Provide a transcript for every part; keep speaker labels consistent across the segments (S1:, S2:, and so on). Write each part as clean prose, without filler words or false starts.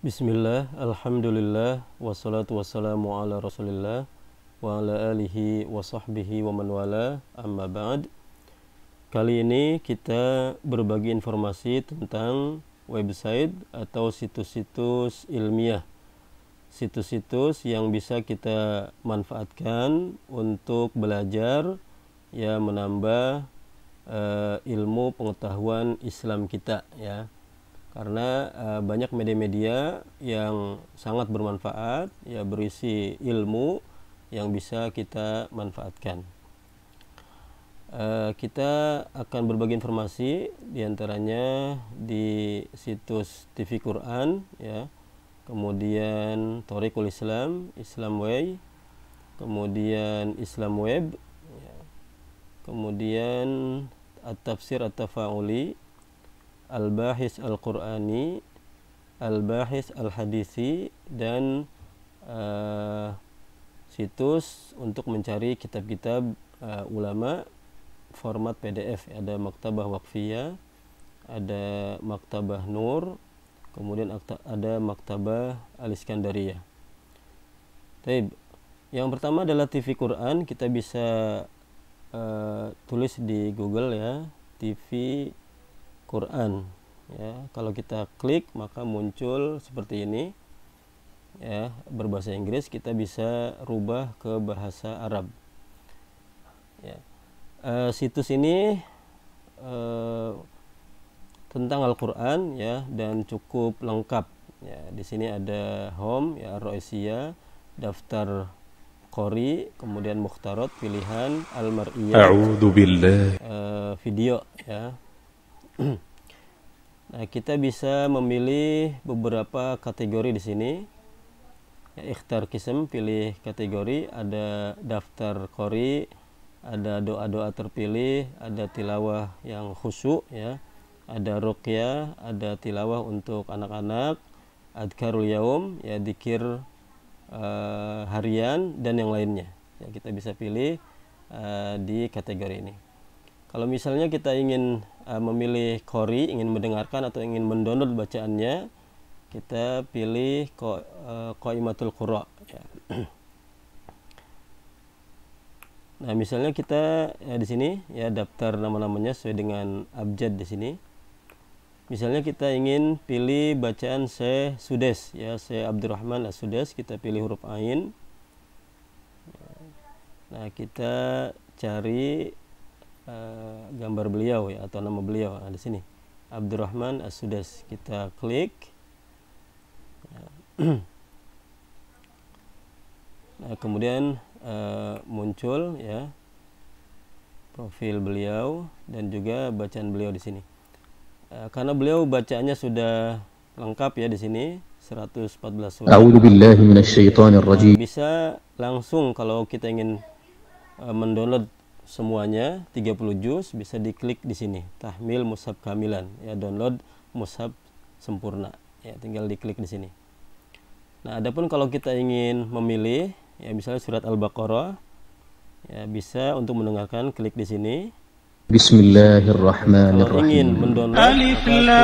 S1: Bismillah, alhamdulillah, wassalatu wassalamu ala rasulillah wa ala alihi wa sahbihi wa man wala, amma ba'd. Kali ini kita berbagi informasi tentang website atau situs-situs ilmiah, situs-situs yang bisa kita manfaatkan untuk belajar, ya, menambah ilmu pengetahuan Islam kita, ya. Karena banyak media-media yang sangat bermanfaat, ya, berisi ilmu yang bisa kita manfaatkan. Kita akan berbagi informasi diantaranya di situs TV Quran, ya, kemudian Thoriqul Islam, Islam Way, kemudian Islam Web, ya, kemudian At-Tafsir At-Tafa'uli, Al-Bahis Al-Qur'ani, Al-Bahis Al-Hadisi, dan situs untuk mencari kitab-kitab ulama format PDF. Ada Maktabah Waqfiyah, ada Maktabah Nur, kemudian ada Maktabah Al-Iskandariyah. Taib. Yang pertama adalah TV Quran. Kita bisa tulis di Google, ya, TV Quran, ya. Kalau kita klik maka muncul seperti ini, ya, berbahasa Inggris. Kita bisa rubah ke bahasa Arab, ya. Situs ini tentang Al-Quran, ya, dan cukup lengkap, ya. Di sini ada home, ya, Ar-Raisiyah, daftar qori, kemudian mukhtarat, pilihan, al-mar'iyah, video, ya. Nah, kita bisa memilih beberapa kategori di sini. Ya, ikhtar qism, pilih kategori. Ada daftar qori, ada doa-doa terpilih, ada tilawah yang khusyuk, ya, ada ruqyah, ada tilawah untuk anak-anak, adkarul yaum, ya, dzikir harian, dan yang lainnya. Ya, kita bisa pilih di kategori ini. Kalau misalnya kita ingin memilih qori, ingin mendengarkan atau ingin mendownload bacaannya, kita pilih Qaimatul Qurra, ya. Nah, misalnya kita, ya, di sini, ya, daftar nama-namanya sesuai dengan abjad di sini. Misalnya kita ingin pilih bacaan Syekh Sudes, ya, Syekh Abdurrahman As-Sudes, kita pilih huruf ain. Nah, kita cari gambar beliau, ya, atau nama beliau. Nah, di sini Abdurrahman As-Sudes, kita klik. Nah, kemudian muncul, ya, profil beliau dan juga bacaan beliau di sini. Karena beliau bacaannya sudah lengkap, ya, di sini 114 surah.
S2: A'udzubillahi minasyaitonir rajim.
S1: Bisa langsung kalau kita ingin mendownload semuanya 30 juz, bisa diklik di sini, tahmil mushaf kamilan, ya, download mushaf sempurna, ya, tinggal diklik di sini. Nah, adapun kalau kita ingin memilih, ya, misalnya surat Al-Baqarah, ya, bisa untuk mendengarkan, klik di sini.
S2: Bismillahirrahmanirrahim.
S1: Kalau ingin mendownload, Alif Lam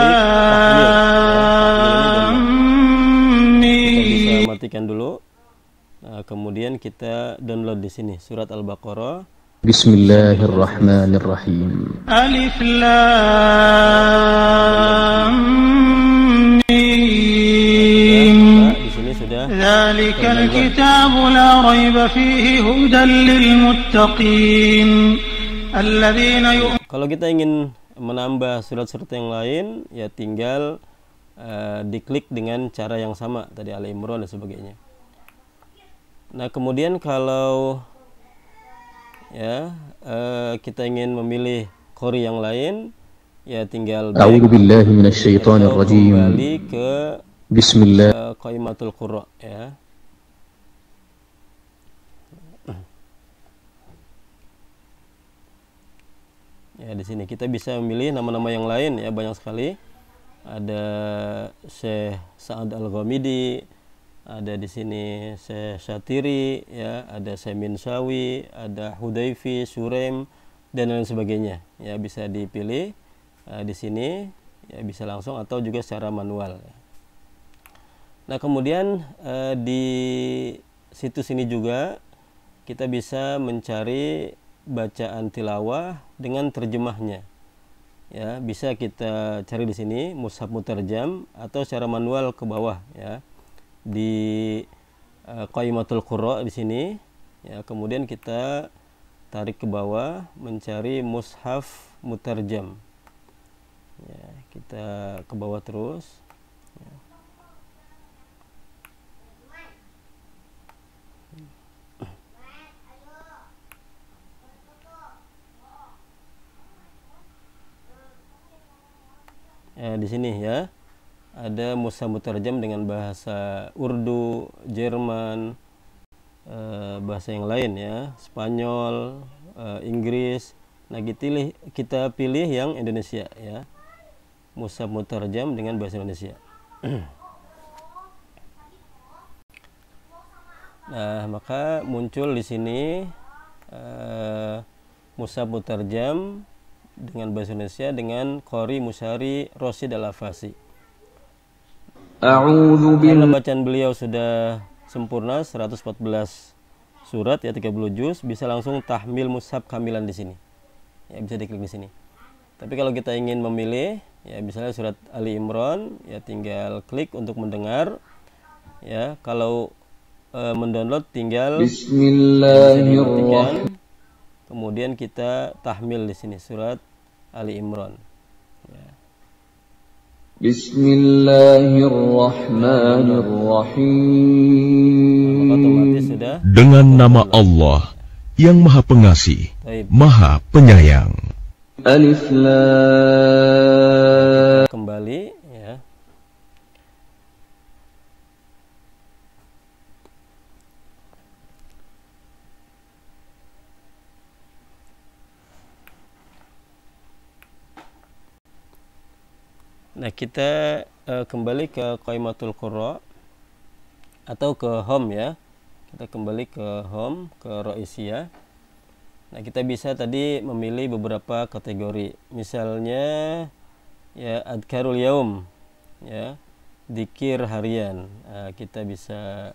S1: Mim, kita bisa matikan dulu. Nah, kemudian kita download di sini surat Al-Baqarah.
S2: Bismillahirrahmanirrahim.
S3: Alif Lam Mim.
S1: Di sini sudah.
S3: Dzalikal kitabu la raiba fihi hudan lil muttaqin. Alladzina
S1: Kalau kita ingin menambah surat-surat yang lain, ya, tinggal diklik dengan cara yang sama tadi, Ali Imran dan sebagainya. Nah, kemudian kalau, ya, kita ingin memilih qori yang lain, ya, tinggal
S2: A'udzubillahi minasyaitonir rajim.
S1: kembali ke
S2: Bismillah.
S1: Qaimatul Qurra, ya. Ya, di sini kita bisa memilih nama-nama yang lain, ya, banyak sekali. Ada Syekh Sa'ad Al-Ghamidi, ada di sini Syekh Syatiri, ya, ada Syekh Minshawi, ada Hudayfi, Surem, dan lain sebagainya. Ya, bisa dipilih di sini, ya, bisa langsung atau juga secara manual. Nah, kemudian di situs ini juga kita bisa mencari bacaan tilawah dengan terjemahnya. Ya, bisa kita cari di sini mushaf mutarjam atau secara manual ke bawah ya. Di Qaimatul Qurra di sini ya, kemudian kita tarik ke bawah mencari mushaf mutarjam. Ya, kita ke bawah terus. Ya. Di sini ya ada mushaf mutarjam dengan bahasa Urdu, Jerman, bahasa yang lain ya, Spanyol, Inggris. Nah, kita pilih yang Indonesia ya, mushaf mutarjam dengan bahasa Indonesia. Nah, maka muncul di sini mushaf mutarjam dengan bahasa Indonesia dengan Qori Musyari Rosid Al-Afasi. Karena bacaan beliau sudah sempurna 114 surat ya, 30 juz, bisa langsung tahmil mushaf kamilan di sini. Ya, bisa diklik di sini. Tapi kalau kita ingin memilih ya, misalnya surat Ali Imran ya, tinggal klik untuk mendengar ya. Kalau mendownload tinggal Bismillahirrahmanirrahim. Kemudian kita tahmil di sini surat Ali Imran. Ya.
S4: Bismillahirrahmanirrahim.
S1: Maka otomatis sudah.
S4: Dengan nama Allah yang Maha Pengasih, Maha Penyayang.
S2: Alif Lam.
S1: Kembali ya. Nah, kita kembali ke Qaimatul Qurra atau ke home ya. Kita kembali ke home, ke Roisiyah. Nah, kita bisa tadi memilih beberapa kategori. Misalnya ya Adkarul Yaum ya, dzikir harian. Nah, kita bisa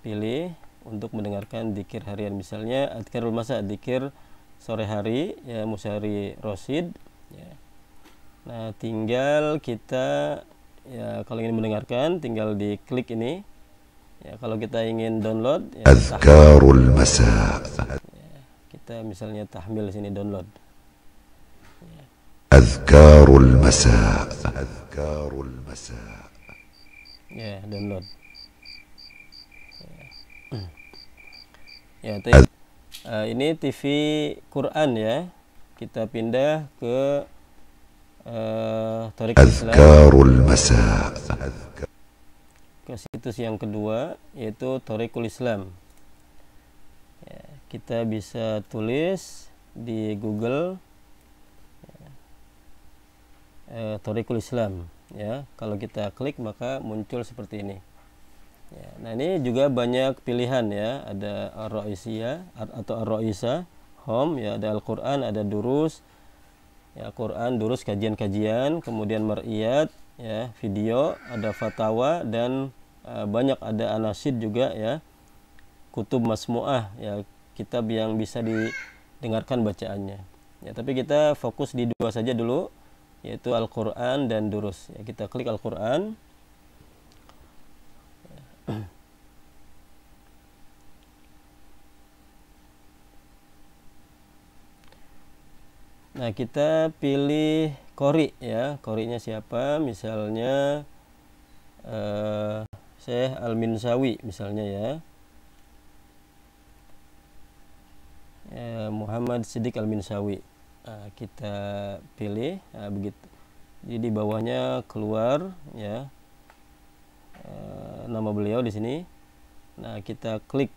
S1: pilih untuk mendengarkan dzikir harian. Misalnya Adkarul Masa, dzikir sore hari ya, Musyari Rosid ya. Nah, tinggal kita ya, kalau ingin mendengarkan tinggal diklik ini ya. Kalau kita ingin download ya,
S4: Adkarul Masa
S1: ya, kita misalnya tahmil sini download ya.
S4: Adkarul Masa
S1: Ya, download ya. Ini TV Quran ya. Kita pindah ke Thariqul Islam, ke situs yang kedua yaitu Thariqul Islam ya, kita bisa tulis di Google Thariqul Islam ya. Kalau kita klik maka muncul seperti ini ya. Nah, ini juga banyak pilihan ya, ada Ar-Roisiyah atau Ar-Roisa home ya, ada Al-Quran, ada Durus ya, Quran, Durus, kajian-kajian, kemudian Mar'iyat ya, video, ada Fatawa, dan banyak ada Anasid juga ya, Kutub Masmu'ah ya, kitab yang bisa didengarkan bacaannya ya. Tapi kita fokus di dua saja dulu, yaitu Al-Quran dan Durus ya. Kita klik Al-Quran. Nah, kita pilih qori ya, qorinya siapa, misalnya Syekh Al-Minsawi misalnya ya, Muhammad Siddiq Al-Minsawi. Nah, kita pilih begitu. Jadi di bawahnya keluar ya nama beliau di sini. Nah, kita klik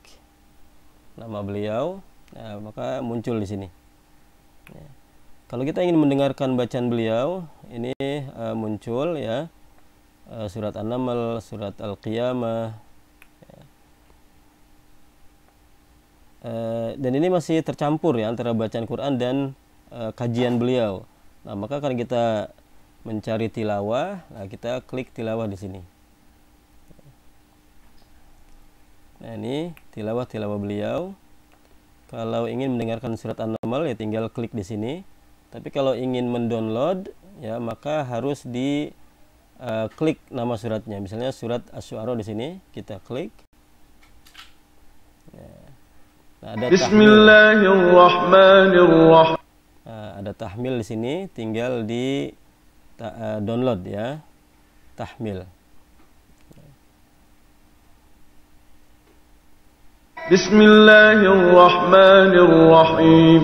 S1: nama beliau, nah, maka muncul di sini ya. Kalau kita ingin mendengarkan bacaan beliau, ini muncul ya, surat An-Naml, surat Al-Qiyamah ya. Dan ini masih tercampur ya antara bacaan Quran dan kajian beliau. Nah, maka kalau kita mencari tilawah, nah kita klik tilawah di sini. Nah, ini tilawah beliau. Kalau ingin mendengarkan surat An-Naml ya tinggal klik di sini. Tapi kalau ingin mendownload ya maka harus di klik nama suratnya. Misalnya surat Asy-Syu'ara di sini kita klik. Nah, ada
S5: Bismillahirrahmanirrahim.
S1: Ada tahmil di sini, tinggal di download ya, tahmil.
S5: Bismillahirrahmanirrahim.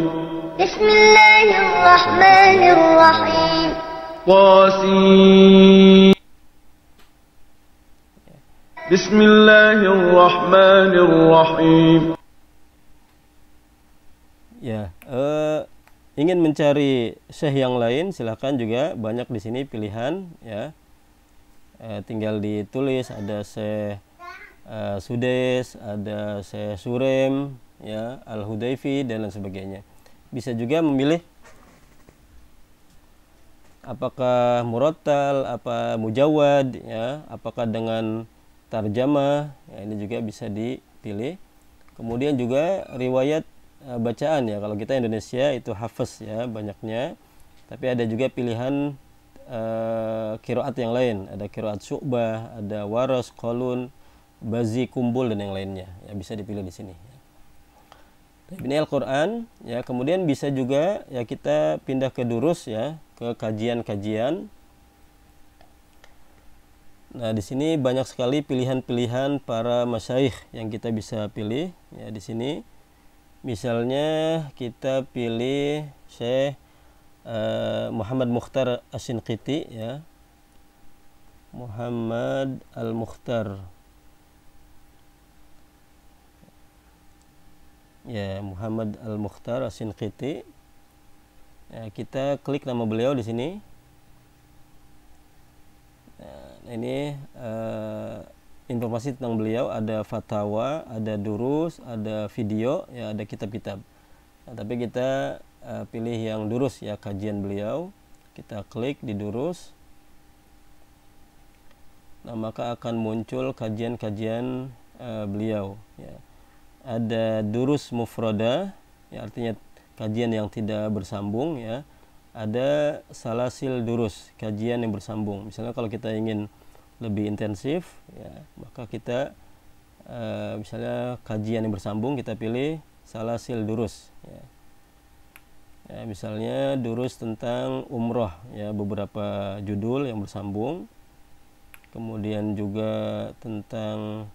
S6: Bismillahirrahmanirrahim.
S5: Qasim. Bismillahirrahmanirrahim.
S1: Ya, ingin mencari syekh yang lain silahkan juga, banyak di sini pilihan ya. Tinggal ditulis ada syekh Sudais, ada syekh Surem ya, Al-Hudaifi dan lain sebagainya. Bisa juga memilih apakah murattal, apa mujawad ya, apakah dengan tarjamah ya, ini juga bisa dipilih. Kemudian juga riwayat bacaan ya, kalau kita Indonesia itu hafaz ya banyaknya, tapi ada juga pilihan qiraat yang lain, ada qiraat Syu'bah, ada Waras, Qalun, Bazi, Kumbul dan yang lainnya ya, bisa dipilih di sini. Ini Al-Quran ya. Kemudian bisa juga ya kita pindah ke durus ya, ke kajian-kajian. Nah, di sini banyak sekali pilihan-pilihan para masyayikh yang kita bisa pilih ya di sini. Misalnya kita pilih Syekh Muhammad Mukhtar Asy-Shinqiti ya. Muhammad Al-Mukhtar. Ya, Muhammad Al-Mukhtar Asy-Shinqiti. Ya, kita klik nama beliau di sini. Nah, ini informasi tentang beliau, ada fatwa, ada durus, ada video, ya ada kitab-kitab. Nah, tapi kita pilih yang durus ya, kajian beliau. Kita klik di durus. Nah, maka akan muncul kajian-kajian beliau ya. Ada durus mufrada ya, artinya kajian yang tidak bersambung ya. Ada salasil durus, kajian yang bersambung. Misalnya kalau kita ingin lebih intensif ya, maka kita misalnya kajian yang bersambung, kita pilih salasil durus ya. Ya, misalnya durus tentang umroh ya, beberapa judul yang bersambung. Kemudian juga tentang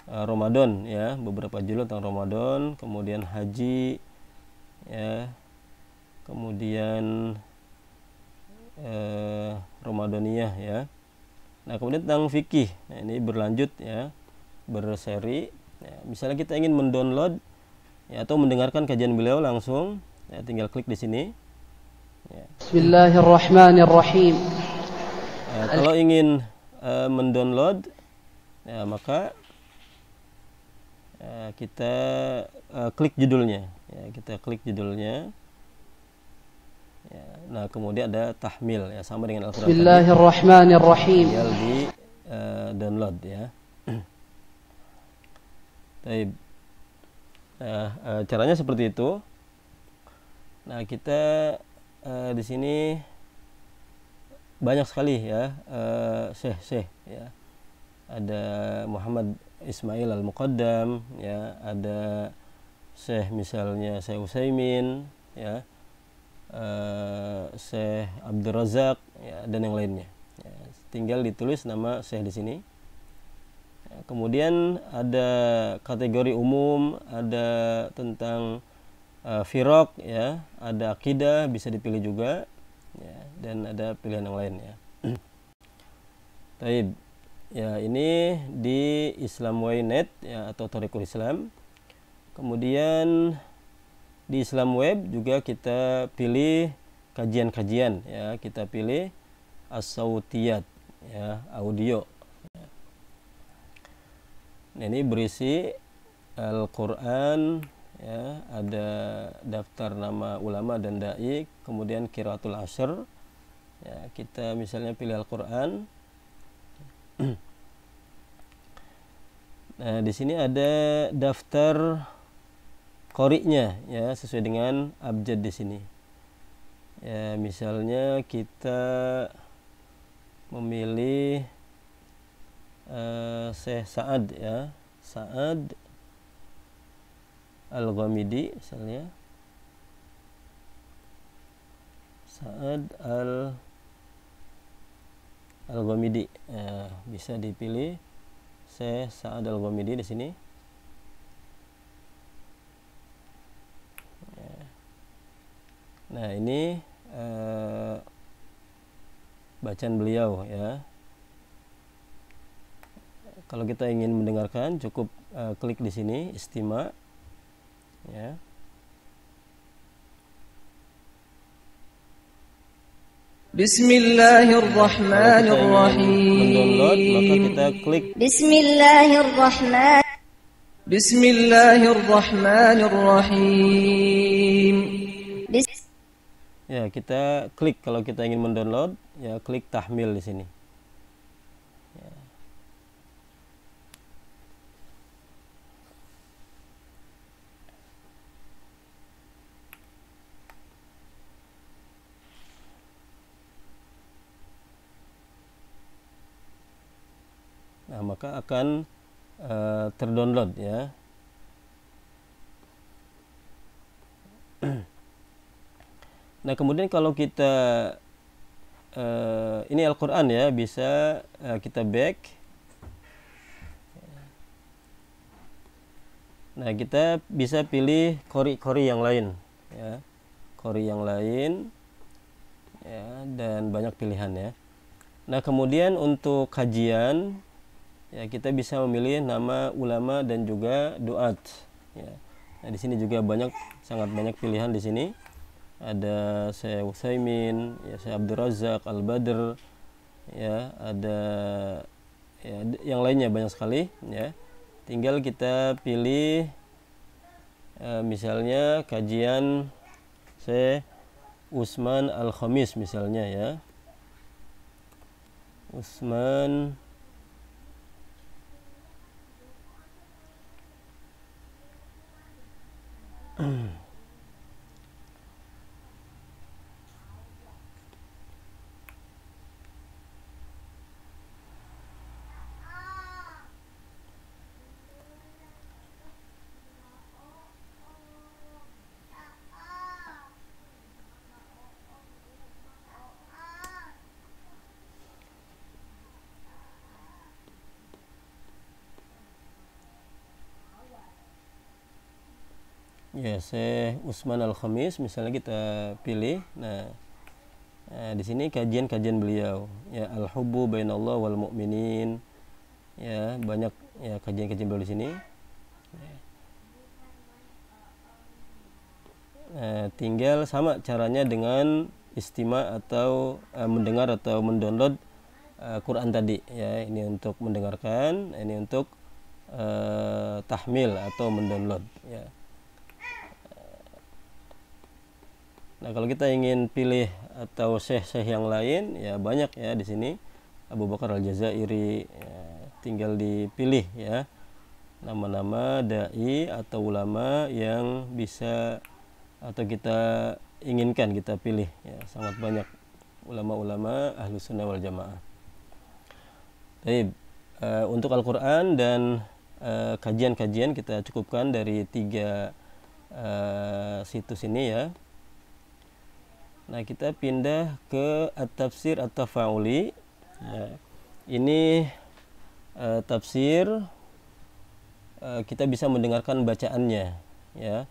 S1: Ramadan ya, beberapa judul tentang Ramadan. Kemudian haji ya, kemudian Ramadaniyah ya. Nah, kemudian tentang fikih. Nah, ini berlanjut ya, berseri ya. Misalnya kita ingin mendownload ya, atau mendengarkan kajian beliau langsung ya, tinggal klik di sini ya.
S7: Bismillahirrahmanirrahim.
S1: Kalau ingin mendownload ya, maka kita klik judulnya ya, kita klik judulnya ya. Nah, kemudian ada tahmil ya, sama dengan Al-Quran.
S7: Bismillahirrahmanirrahim.
S1: Tinggal di download ya. Baik. Nah, caranya seperti itu. Nah, kita di sini banyak sekali ya syekh ya. Ada Muhammad Ismail Al-Muqaddam ya, ada syekh misalnya Syekh Utsaimin ya, Syekh Abdul Razak ya, dan yang lainnya ya. Tinggal ditulis nama syekh di sini ya. Kemudian ada kategori umum, ada tentang firaq ya, ada akidah bisa dipilih juga ya, dan ada pilihan yang lain ya. Taib ya, ini di Islamway.net ya, atau Thariqul Islam. Kemudian di Islam Web juga kita pilih kajian-kajian ya, kita pilih as-sautiyat ya, audio. Nah, ini berisi Al-Quran ya, ada daftar nama ulama dan dai, kemudian qiraatul ashr ya, kita misalnya pilih Al-Quran. Nah, di sini ada daftar qori'nya ya, sesuai dengan abjad di sini. Ya, misalnya kita memilih Syekh Sa'ad ya, Sa'ad Al-Ghamidi misalnya. Sa'ad Al-Ghamidi. Ya, bisa dipilih Syekh Sa'ad Al-Ghamidi di sini. Ya. Nah, ini bacaan beliau ya. Kalau kita ingin mendengarkan, cukup klik di sini istima ya.
S7: Bismillahirrahmanirrahim.
S1: Mendownload, maka kita klik
S7: Bismillahirrahmanirrahim.
S1: ya, kita klik kalau kita ingin mendownload ya, klik tahmil di sini. Nah, maka akan terdownload ya. Nah, kemudian kalau kita ini Al-Quran ya, bisa kita back. Nah, kita bisa pilih qori yang lain ya, qori yang lain ya, dan banyak pilihan ya. Nah, kemudian untuk kajian ya, kita bisa memilih nama ulama dan juga duat ya. Nah, di sini juga sangat banyak pilihan di sini. Ada Syekh Utsaimin, ya, Syekh Abdul Razak Al-Badr ya, ada ya, yang lainnya banyak sekali ya. Tinggal kita pilih misalnya kajian Syekh Utsman Al-Khamis misalnya ya. Utsman ya, Syekh Utsman Al-Khamis misalnya kita pilih. Nah, di sini kajian-kajian beliau ya, Al-Hubbu Bainallah wal Mu'minin ya, banyak ya kajian-kajian beliau di sini. Tinggal sama caranya dengan istima atau mendengar atau mendownload Quran tadi ya. Ini untuk mendengarkan, ini untuk tahmil atau mendownload ya. Nah, kalau kita ingin pilih atau syekh yang lain ya, banyak ya di sini. Abu Bakar Al-Jazairi ya, tinggal dipilih ya, nama-nama dai atau ulama yang bisa atau kita inginkan kita pilih ya. Sangat banyak ulama-ulama Ahlus Sunnah wal Jamaah. Baik, untuk Al-Quran dan kajian-kajian kita cukupkan dari 3 situs ini ya. Nah, kita pindah ke At-Tafsir At-Tafa'uli ya. Ini tafsir, kita bisa mendengarkan bacaannya ya.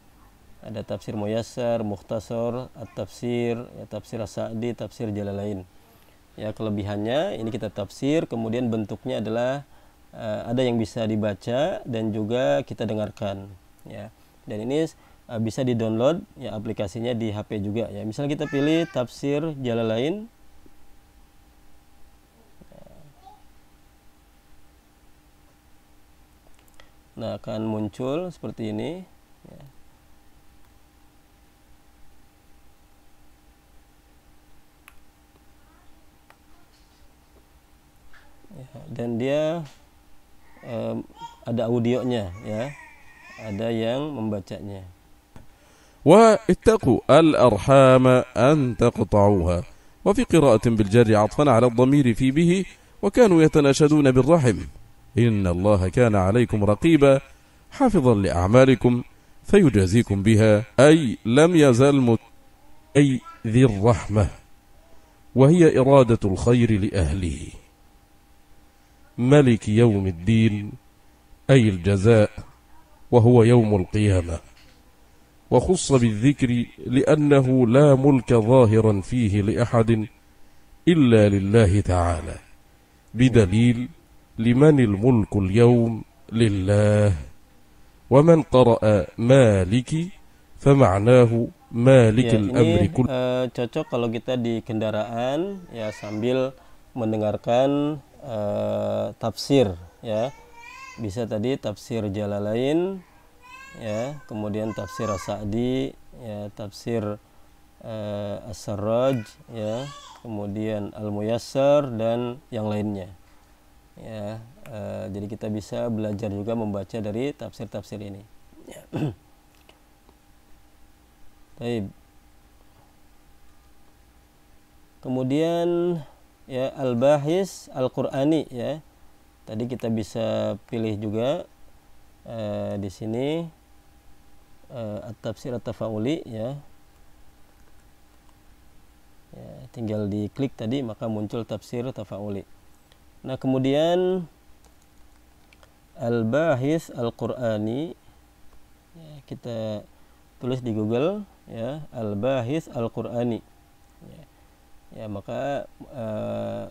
S1: Ada tafsir Muyassar, Mukhtasar, At-Tafsir ya, tafsir As-Sa'di, tafsir Jalalain ya. Kelebihannya ini kita tafsir, kemudian bentuknya adalah ada yang bisa dibaca dan juga kita dengarkan ya. Dan ini bisa di-download ya, aplikasinya di HP juga ya. Misalnya kita pilih tafsir Jalalain. Nah, akan muncul seperti ini ya. Ya, dan dia ada audionya ya, ada yang membacanya.
S8: واتقوا الأرحام أن تقطعوها. وفي قراءة بالجر عطفا على الضمير في به وكانوا يتناشدون بالرحم إن الله كان عليكم رقيبا حافظا لأعمالكم فيجازيكم بها أي لم يزل أي ذي الرحمة وهي إرادة الخير لأهله ملك يوم الدين أي الجزاء وهو يوم القيامة وخص بالذكر لأنه لا ملك ظاهرا فيه لأحد إلا لله تعالى بدليل لمن الملك اليوم لله ومن قرأ مالك فمعناه مالك
S1: ya,
S8: الأمر
S1: ini cocok kalau kita di kendaraan ya sambil mendengarkan tafsir ya, bisa tadi tafsir Jalalain ya, kemudian tafsir As-Sa'di ya, tafsir As-Sarraj ya, kemudian Al-Muyassar dan yang lainnya ya. Jadi kita bisa belajar juga membaca dari tafsir-tafsir ini ya. Baik. Kemudian ya Al-Bahis Al-Qur'ani ya, tadi kita bisa pilih juga di sini At-Tafsir At-Tafauli ya. Ya, tinggal diklik tadi maka muncul tafsir Tafauli. Nah, kemudian Al-Bahis Al-Qur'ani ya, kita tulis di Google ya, Al-Bahis Al-Qur'ani. Ya, maka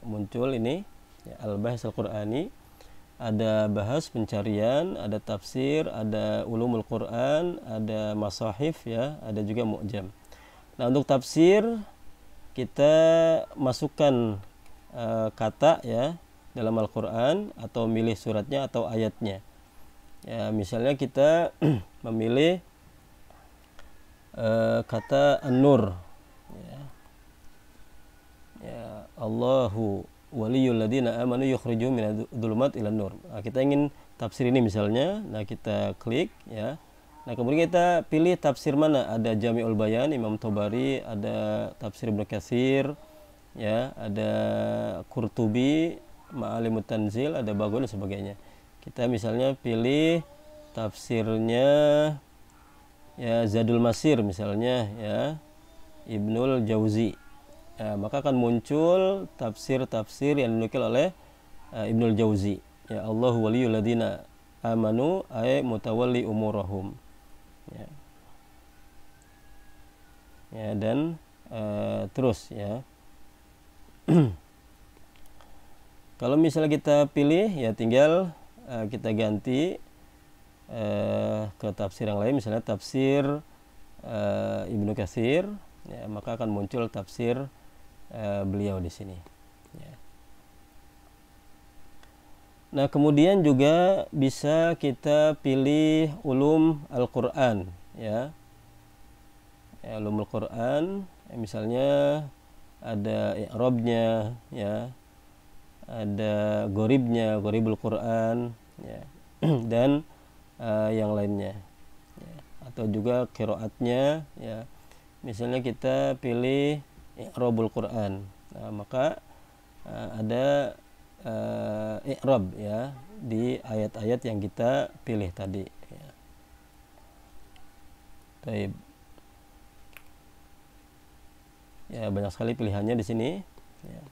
S1: muncul ini ya, Al-Bahis Al-Qur'ani. Ada bahas pencarian, ada tafsir, ada ulumul Quran, ada masahif ya, ada juga mu'jam. Nah, untuk tafsir kita masukkan kata ya dalam Al-Quran atau milih suratnya atau ayatnya. Ya, misalnya kita memilih kata An-Nur ya. Ya, Allahu waliyul ladina amanu yukhrijuhum minadh dhulumat ilan nur. Nah, kita ingin tafsir ini misalnya, nah kita klik ya. Nah, kemudian kita pilih tafsir mana? Ada Jami'ul Bayan Imam Tobari, ada tafsir Ibnu Katsir ya, ada Qurtubi, Ma'alimut Tanzil, ada Baghawi dan sebagainya. Kita misalnya pilih tafsirnya ya Zadul Masir misalnya ya, Ibnul Jauzi. Ya, maka akan muncul tafsir-tafsir yang dinukil oleh Ibnul Jauzi. Ya, Allahu waliyul ladina amanu ay mutawalli umurahum. Ya. Ya, dan terus ya. Kalau misalnya kita pilih ya tinggal kita ganti ke tafsir yang lain, misalnya tafsir Ibnu Katsir ya, maka akan muncul tafsir beliau di sini ya. Nah, kemudian juga bisa kita pilih ulum Al-Quran ya. Ya, ulumul Quran ya, misalnya ada i'rabnya ya, ada goribnya, goribul Quran ya, dan yang lainnya ya. Atau juga qiraatnya ya, misalnya kita pilih i'rabul Quran. Nah, maka ada i'rab ya di ayat-ayat yang kita pilih tadi ya. Baik. Ya, banyak sekali pilihannya di sini ya.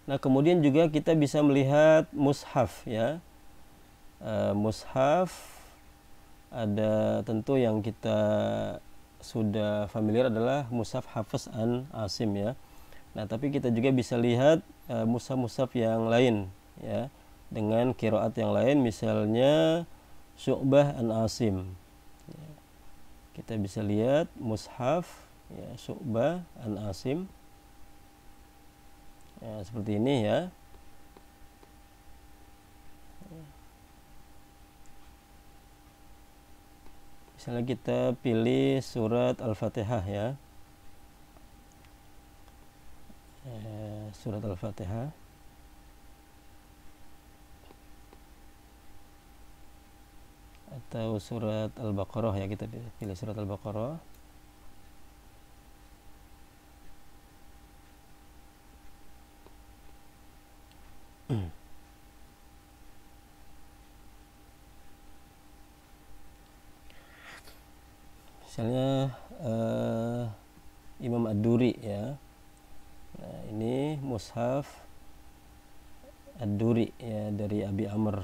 S1: Nah, kemudian juga kita bisa melihat mushaf ya. Mushaf ada tentu yang kita sudah familiar adalah mushaf Hafiz an Asim ya. Nah, tapi kita juga bisa lihat mushaf-mushaf yang lain ya, dengan qiraat yang lain, misalnya Syu'bah an Asim ya. Kita bisa lihat mushaf ya, Syu'bah an Asim ya, seperti ini ya. Misalnya kita pilih surat Al-Fatihah ya. Surat Al-Fatihah. atau surat Al-Baqarah ya, kita pilih surat Al-Baqarah. Misalnya Imam Ad-Duri ya. Nah, ini mushaf Ad-Duri ya, dari Abi Amr.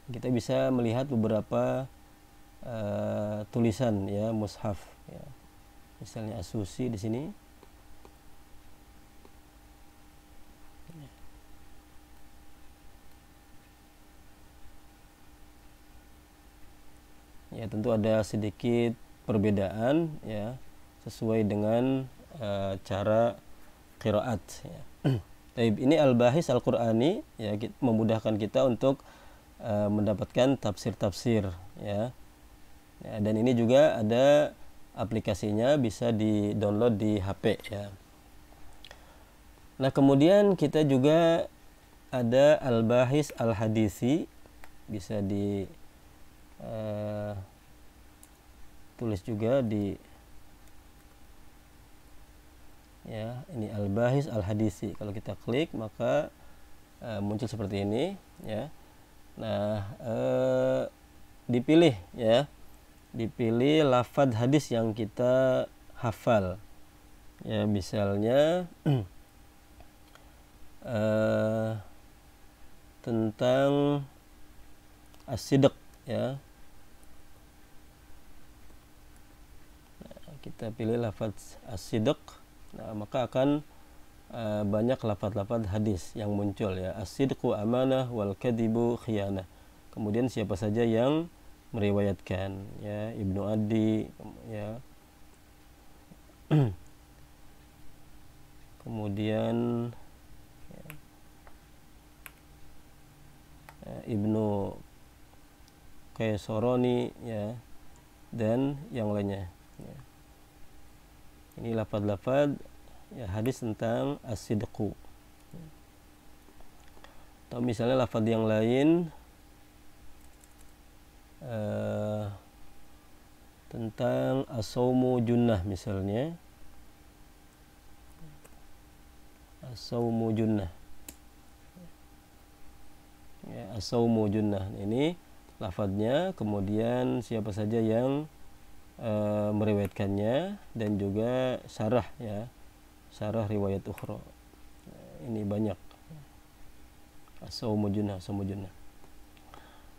S1: Kita bisa melihat beberapa tulisan ya mushaf ya. Misalnya As-Susi di sini. Ya, tentu ada sedikit perbedaan ya, sesuai dengan cara qiraat ya. Ini Al-Bahis Al-Qur'ani ya, memudahkan kita untuk mendapatkan tafsir-tafsir ya. Ya, dan ini juga ada aplikasinya, bisa di-download di HP ya. Nah, kemudian kita juga ada Al-Bahis Al-Hadisi, bisa di tulis juga di ya, ini Al-Bahis Al-Hadisi. Kalau kita klik maka muncul seperti ini ya. Nah, dipilih ya, dipilih lafadz hadis yang kita hafal ya, misalnya tentang as-sidq ya. Kita pilih lafadz as-sidq. Nah, maka akan banyak lafadz-lafadz hadis yang muncul ya. As-sidqu amanah wal kadhibu khiyanah. Kemudian siapa saja yang meriwayatkan ya, Ibnu Adi ya. Kemudian ya, Ibnu Kaisoroni ya, dan yang lainnya ya. Ini lafadz-lafadz ya, hadis tentang as-sidqu. Atau misalnya lafadz yang lain tentang as-saumu junnah misalnya. As-saumu junnah ya, as-saumu junnah. Ini lafadznya, kemudian siapa saja yang meriwayatkannya, dan juga syarah ya, syarah riwayat ukhra. Ini banyak. As-saumu junnah, as-saumu junnah.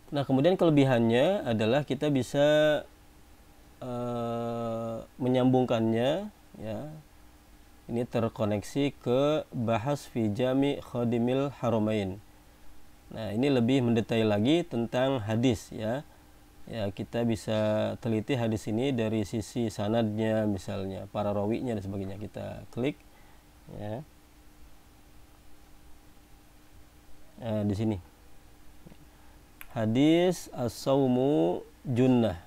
S1: Nah, kemudian kelebihannya adalah kita bisa menyambungkannya ya. Ini terkoneksi ke Bahas fi Jami' Khadimil Haramain. Nah, ini lebih mendetail lagi tentang hadis ya. Ya, kita bisa teliti hadis ini dari sisi sanadnya, misalnya para rawinya dan sebagainya. Kita klik ya. Nah, di sini hadis as-saumu junnah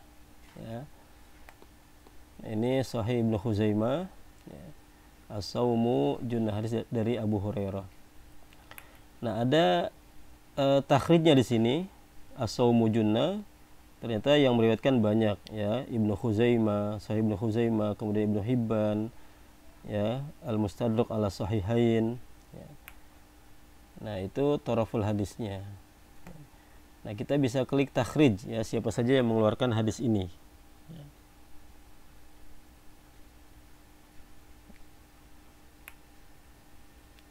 S1: ya. Ini Sahih Ibnu Khuzaimah ya. As-saumu junnah, hadis dari Abu Hurairah. Nah, ada takhrijnya di sini. As-saumu junnah ternyata yang meriwayatkan banyak ya, Ibnu Khuzaimah, Sahih Ibnu Khuzaimah, kemudian Ibnu Hibban ya, Al-Mustadrak ala Sahihain ya. Nah, itu taraful hadisnya. Nah, kita bisa klik takhrij ya, siapa saja yang mengeluarkan hadis ini ya.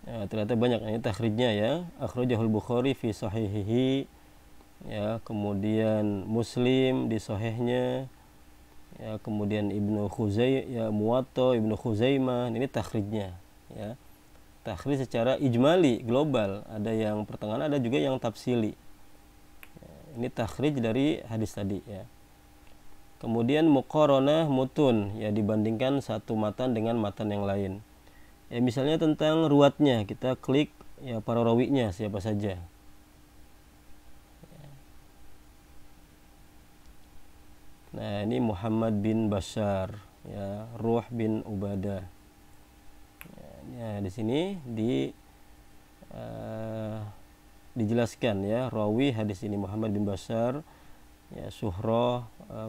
S1: Nah, ternyata banyak ini takhrijnya ya. Akhrajahul Bukhari fi sahihihi ya, kemudian Muslim di sahihnya ya, kemudian Ibnu Khuzaimah ya, Muwatta Ibnu Khuzaimah. Ini takhrijnya ya, takhrij secara ijmali global, ada yang pertengahan, ada juga yang tafsili ya. Ini takhrij dari hadis tadi ya. Kemudian muqaranah mutun ya, dibandingkan satu matan dengan matan yang lain ya. Misalnya tentang ruwatnya, kita klik ya, para rawinya siapa saja. Nah, ini Muhammad bin Bashar ya, Ruh bin Ubadah ya, di sini dijelaskan ya, rawi hadis ini Muhammad bin Bashar ya syuhroh,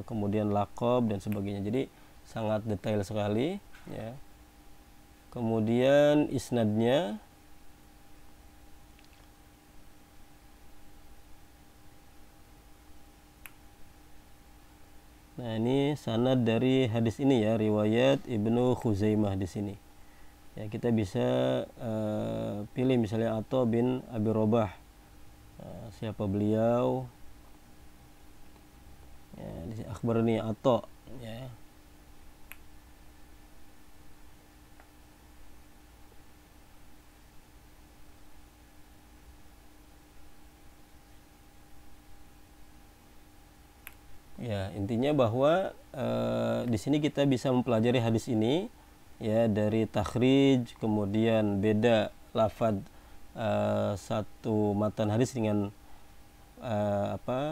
S1: kemudian laqab dan sebagainya. Jadi sangat detail sekali ya. Kemudian isnadnya, nah ini sanad dari hadis ini ya, riwayat Ibnu Khuzaimah di sini. Ya, kita bisa pilih misalnya Atha bin Abi Robah, siapa beliau? Ya, di akhbarani Atha ya. Ya, intinya bahwa di sini kita bisa mempelajari hadis ini ya dari takhrij, kemudian beda lafadz satu matan hadis dengan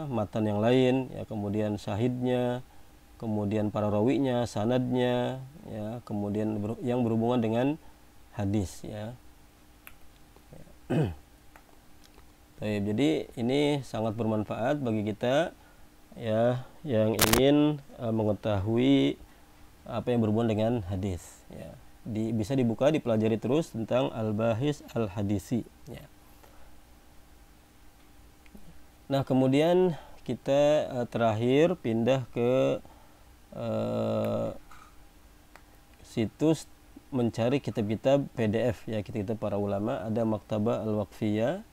S1: matan yang lain ya, kemudian syahidnya, kemudian para rawinya, sanadnya ya, kemudian yang berhubungan dengan hadis ya. Jadi ini sangat bermanfaat bagi kita ya yang ingin mengetahui apa yang berhubungan dengan hadis ya. Bisa dibuka, dipelajari terus tentang al-bahis al-hadisi ya. Nah, kemudian kita terakhir pindah ke situs mencari kitab-kitab PDF ya, kitab-kitab para ulama. Ada Maktabah Al-Waqfiyah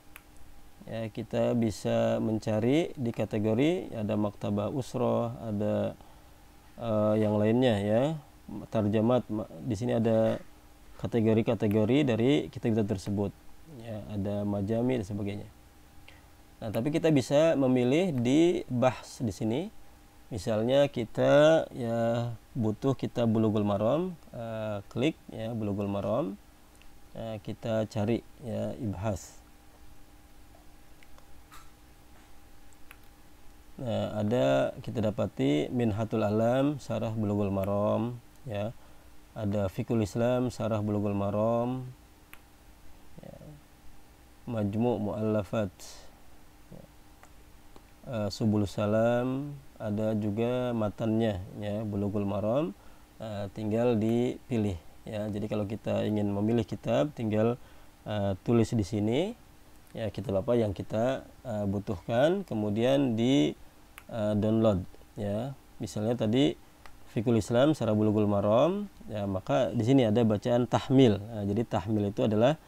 S1: ya, kita bisa mencari di kategori, ada Maktabah Usroh, ada yang lainnya ya, tarjamat. Di sini ada kategori-kategori dari kitab-kitab tersebut ya, ada majami dan sebagainya. Nah, tapi kita bisa memilih di bahs di sini. Misalnya kita ya butuh kitab Bulughul Maram, klik ya Bulughul Maram, kita cari ya ibhas. Nah, ada kita dapati Minhatul Alam Syarah Bulughul Maram ya. Ada Fiqhul Islam Syarah Bulughul Maram ya. Majmu' Mu'allafat ya. Subulus Salam, ada juga matannya ya Bulughul Maram, tinggal dipilih ya. Jadi kalau kita ingin memilih kitab tinggal tulis di sini ya kitab apa yang kita butuhkan, kemudian di download ya. Misalnya tadi Fiqhul Islam Syarah Bulughul Maram ya, maka di sini ada bacaan tahmil. Nah, jadi tahmil itu adalah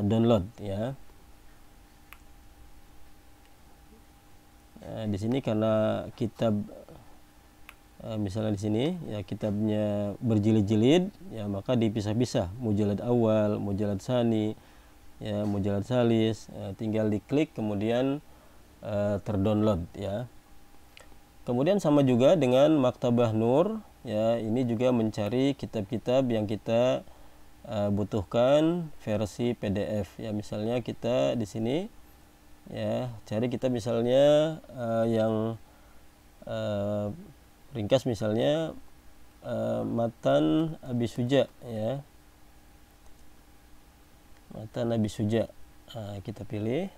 S1: download ya. Di sini karena kitab misalnya di sini ya kitabnya berjilid-jilid ya, maka dipisah-pisah, mujalad awal, mujalad tsani ya, mujalad salis, tinggal diklik kemudian terdownload ya. Kemudian sama juga dengan Maktabah Nur ya, ini juga mencari kitab-kitab yang kita butuhkan versi PDF ya. Misalnya kita di sini ya cari kitab misalnya yang ringkas, misalnya Matan Abi Suja ya, Matan Abi Suja. Kita pilih.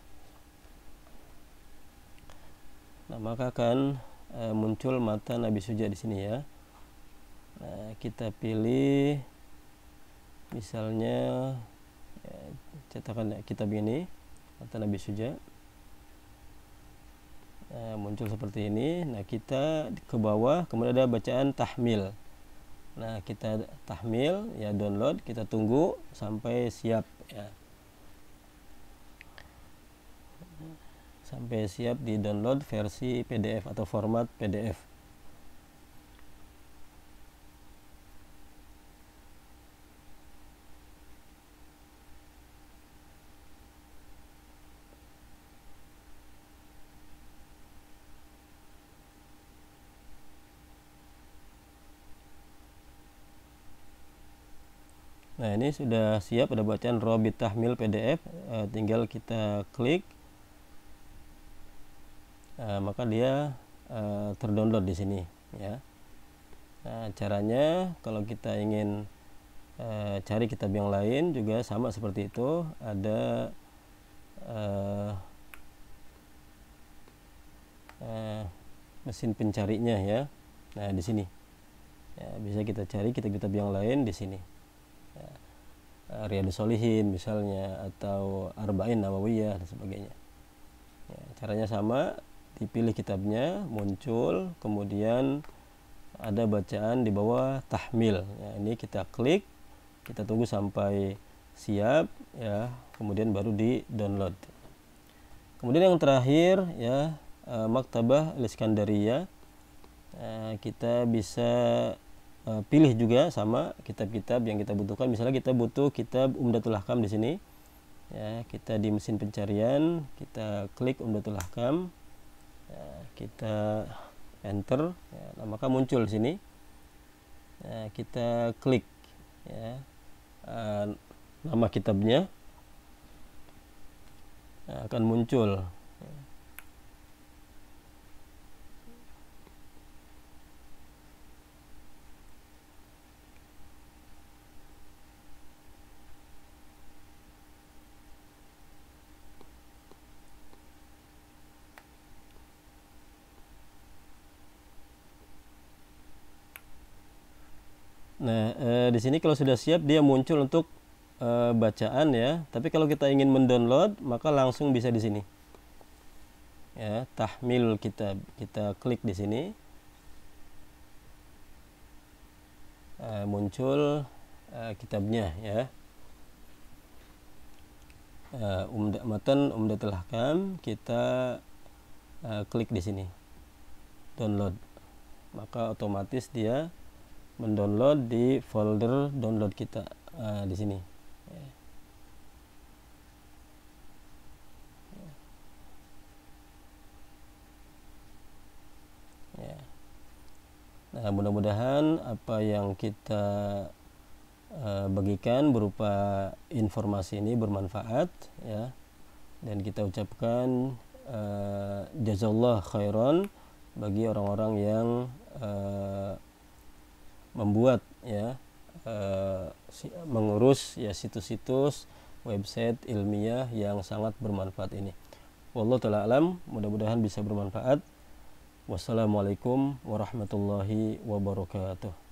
S1: Nah, maka akan muncul Matan Abi Suja di sini ya. Nah, kita pilih misalnya ya, cetakan kitab ini Matan Abi Suja. Nah, muncul seperti ini. Nah, kita ke bawah kemudian ada bacaan tahmil. Nah, kita tahmil ya, download, kita tunggu sampai siap ya. Sampai siap di download versi PDF atau format PDF. Nah, ini sudah siap, ada bacaan Robit Tahmil PDF, tinggal kita klik. Maka dia terdownload di sini ya. Nah, caranya kalau kita ingin cari kitab yang lain juga sama seperti itu. Ada mesin pencarinya ya. Nah, di sini. Ya, bisa kita cari kitab-kitab yang lain di sini. Ya, Riyadhus Shalihin misalnya, atau Arba'in Nawawiyah dan sebagainya. Ya, caranya sama, dipilih kitabnya, muncul, kemudian ada bacaan di bawah tahmil. Ya, ini kita klik, kita tunggu sampai siap ya, kemudian baru di download. Kemudian yang terakhir ya, Maktabah Al-Iskandariyah. Kita bisa pilih juga sama kitab-kitab yang kita butuhkan. Misalnya kita butuh kitab Umdatul Ahkam di sini. Ya, kita di mesin pencarian, kita klik Umdatul Ahkam. Ya, kita enter, ya, nah, maka muncul di sini. Ya, kita klik ya, nama kitabnya. Akan muncul. Nah, di sini kalau sudah siap dia muncul untuk bacaan ya. Tapi kalau kita ingin mendownload, maka langsung bisa di sini. Ya, tahmil kitab. Kita klik di sini. Muncul kitabnya ya. Matan Umdatul Ahkam, kita klik di sini. Download. Maka otomatis dia mendownload di folder download kita di sini. Ya. Nah, mudah-mudahan apa yang kita bagikan berupa informasi ini bermanfaat ya, dan kita ucapkan jazakallah khairan bagi orang-orang yang membuat ya, mengurus ya situs-situs website ilmiah yang sangat bermanfaat ini. Wallahu ta'ala alam, mudah-mudahan bisa bermanfaat. Wassalamualaikum warahmatullahi wabarakatuh.